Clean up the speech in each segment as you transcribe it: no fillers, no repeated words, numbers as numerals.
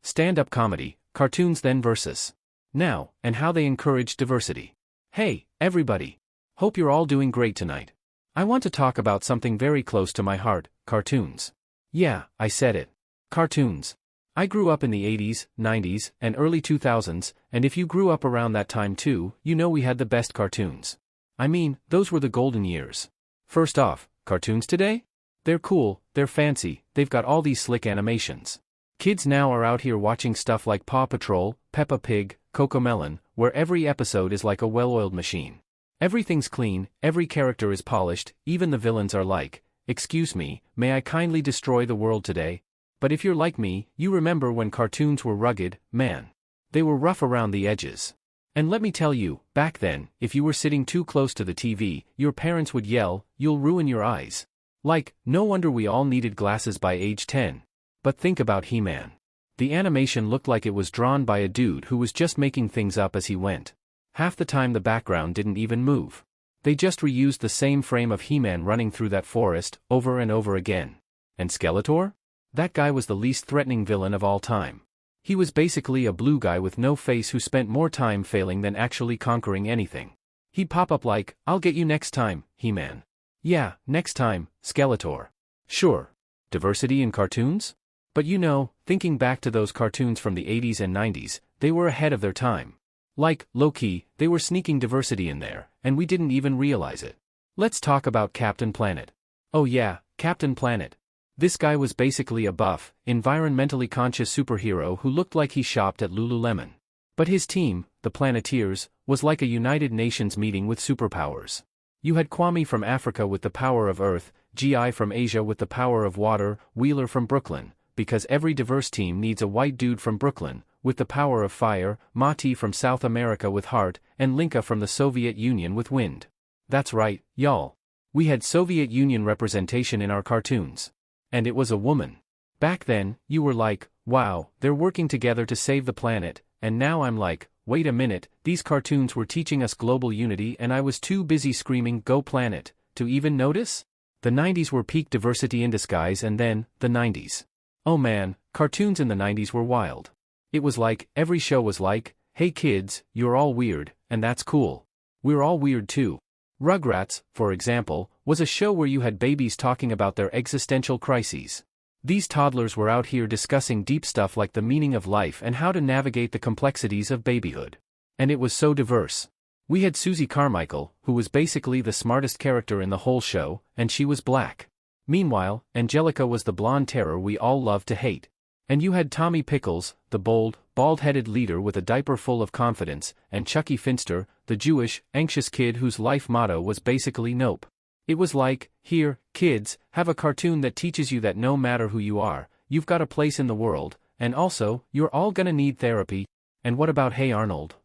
stand-up comedy, cartoons then versus now, and how they encourage diversity. Hey, everybody! Hope you're all doing great tonight. I want to talk about something very close to my heart, cartoons. Yeah, I said it. Cartoons. I grew up in the 80s, 90s, and early 2000s, and if you grew up around that time too, you know we had the best cartoons. I mean, those were the golden years. First off, cartoons today? They're cool, they're fancy, they've got all these slick animations. Kids now are out here watching stuff like Paw Patrol, Peppa Pig, CoComelon, where every episode is like a well-oiled machine. Everything's clean, every character is polished, even the villains are like, "Excuse me, may I kindly destroy the world today?" But if you're like me, you remember when cartoons were rugged, man. They were rough around the edges. And let me tell you, back then, if you were sitting too close to the TV, your parents would yell, "You'll ruin your eyes." Like, no wonder we all needed glasses by age 10. But think about He-Man. The animation looked like it was drawn by a dude who was just making things up as he went. Half the time the background didn't even move. They just reused the same frame of He-Man running through that forest, over and over again. And Skeletor? That guy was the least threatening villain of all time. He was basically a blue guy with no face who spent more time failing than actually conquering anything. He'd pop up like, "I'll get you next time, He-Man." Yeah, next time, Skeletor. Sure. Diversity in cartoons? But you know, thinking back to those cartoons from the 80s and 90s, they were ahead of their time. Like, low-key, they were sneaking diversity in there, and we didn't even realize it. Let's talk about Captain Planet. Oh yeah, Captain Planet. This guy was basically a buff, environmentally conscious superhero who looked like he shopped at Lululemon. But his team, the Planeteers, was like a United Nations meeting with superpowers. You had Kwame from Africa with the power of Earth, GI from Asia with the power of water, Wheeler from Brooklyn, because every diverse team needs a white dude from Brooklyn, with the power of fire, Mati from South America with heart, and Linka from the Soviet Union with wind. That's right, y'all. We had Soviet Union representation in our cartoons. And it was a woman. Back then, you were like, wow, they're working together to save the planet, and now I'm like, wait a minute, these cartoons were teaching us global unity and I was too busy screaming, "Go planet," to even notice? The 90s were peak diversity in disguise, and then, the 90s. Oh man, cartoons in the 90s were wild. It was like, every show was like, "Hey kids, you're all weird, and that's cool. We're all weird too." Rugrats, for example, was a show where you had babies talking about their existential crises. These toddlers were out here discussing deep stuff like the meaning of life and how to navigate the complexities of babyhood. And it was so diverse. We had Susie Carmichael, who was basically the smartest character in the whole show, and she was black. Meanwhile, Angelica was the blonde terror we all loved to hate. And you had Tommy Pickles, the bold, bald-headed leader with a diaper full of confidence, and Chucky Finster, the Jewish, anxious kid whose life motto was basically nope. It was like, here, kids, have a cartoon that teaches you that no matter who you are, you've got a place in the world, and also, you're all gonna need therapy. And what about Hey Arnold?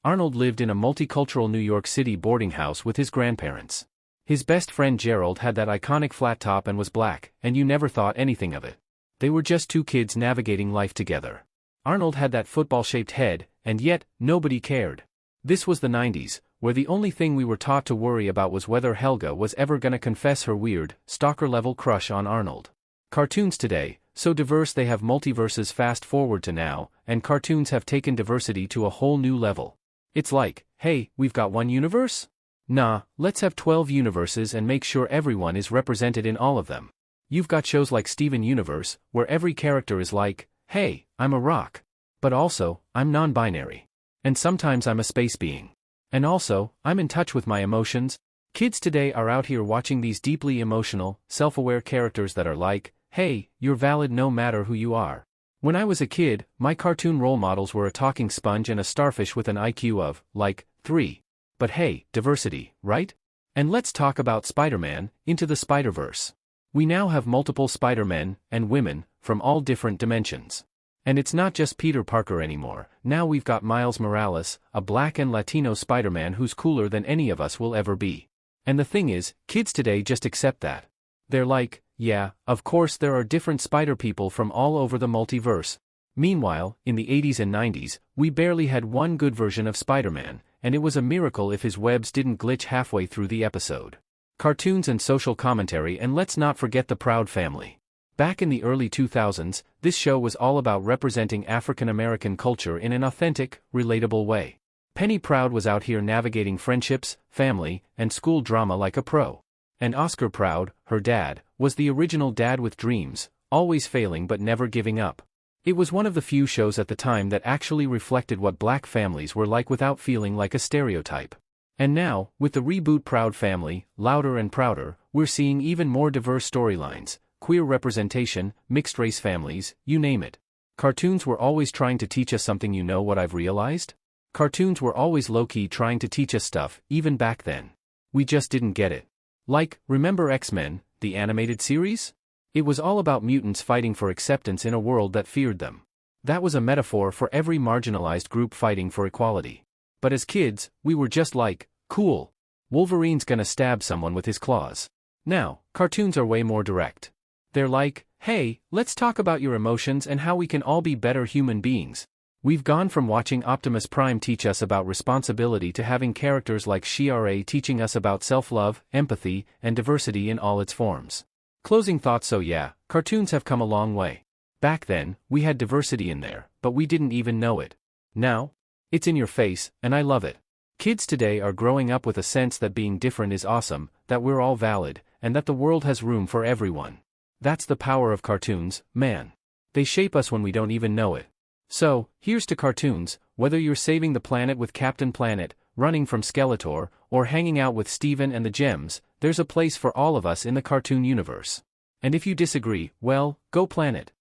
Arnold lived in a multicultural New York City boarding house with his grandparents. His best friend Gerald had that iconic flat top and was black, and you never thought anything of it. They were just two kids navigating life together. Arnold had that football-shaped head, and yet, nobody cared. This was the 90s, where the only thing we were taught to worry about was whether Helga was ever gonna confess her weird, stalker-level crush on Arnold. Cartoons today, so diverse they have multiverses. Fast forward to now, and cartoons have taken diversity to a whole new level. It's like, hey, we've got one universe? Nah, let's have 12 universes and make sure everyone is represented in all of them. You've got shows like Steven Universe, where every character is like, hey, I'm a rock. But also, I'm non-binary. And sometimes I'm a space being. And also, I'm in touch with my emotions. Kids today are out here watching these deeply emotional, self-aware characters that are like, hey, you're valid no matter who you are. When I was a kid, my cartoon role models were a talking sponge and a starfish with an IQ of, like, 3. But hey, diversity, right? And let's talk about Spider-Man, Into the Spider-Verse. We now have multiple Spider-Men, and women, from all different dimensions. And it's not just Peter Parker anymore, now we've got Miles Morales, a black and Latino Spider-Man who's cooler than any of us will ever be. And the thing is, kids today just accept that. They're like, yeah, of course there are different spider people from all over the multiverse. Meanwhile, in the 80s and 90s, we barely had one good version of Spider-Man, and it was a miracle if his webs didn't glitch halfway through the episode. Cartoons and social commentary, and let's not forget the Proud Family. Back in the early 2000s, this show was all about representing African American culture in an authentic, relatable way. Penny Proud was out here navigating friendships, family, and school drama like a pro. And Oscar Proud, her dad, was the original dad with dreams, always failing but never giving up. It was one of the few shows at the time that actually reflected what black families were like without feeling like a stereotype. And now, with the reboot Proud Family, Louder and Prouder, we're seeing even more diverse storylines, queer representation, mixed-race families, you name it. Cartoons were always trying to teach us something, you know what I've realized? Cartoons were always low-key trying to teach us stuff, even back then. We just didn't get it. Like, remember X-Men, the animated series? It was all about mutants fighting for acceptance in a world that feared them. That was a metaphor for every marginalized group fighting for equality. But as kids, we were just like, cool. Wolverine's gonna stab someone with his claws. Now, cartoons are way more direct. They're like, hey, let's talk about your emotions and how we can all be better human beings. We've gone from watching Optimus Prime teach us about responsibility to having characters like She-Ra teaching us about self-love, empathy, and diversity in all its forms. Closing thoughts. So yeah, cartoons have come a long way. Back then, we had diversity in there, but we didn't even know it. Now, it's in your face, and I love it. Kids today are growing up with a sense that being different is awesome, that we're all valid, and that the world has room for everyone. That's the power of cartoons, man. They shape us when we don't even know it. So, here's to cartoons, whether you're saving the planet with Captain Planet, running from Skeletor, or hanging out with Steven and the Gems, there's a place for all of us in the cartoon universe. And if you disagree, well, go planet.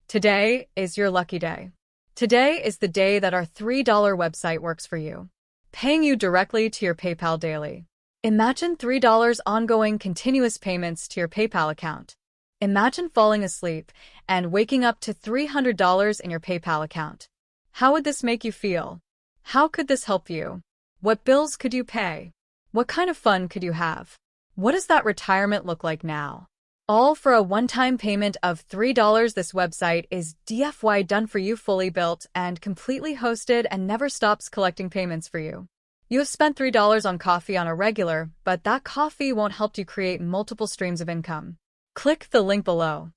Today is your lucky day. Today is the day that our $3 website works for you, paying you directly to your PayPal daily. Imagine $3 ongoing continuous payments to your PayPal account. Imagine falling asleep and waking up to $300 in your PayPal account. How would this make you feel? How could this help you? What bills could you pay? What kind of fun could you have? What does that retirement look like now? All for a one-time payment of $3. This website is DFY done for you, fully built and completely hosted, and never stops collecting payments for you. You have spent $3 on coffee on a regular, but that coffee won't help you create multiple streams of income. Click the link below.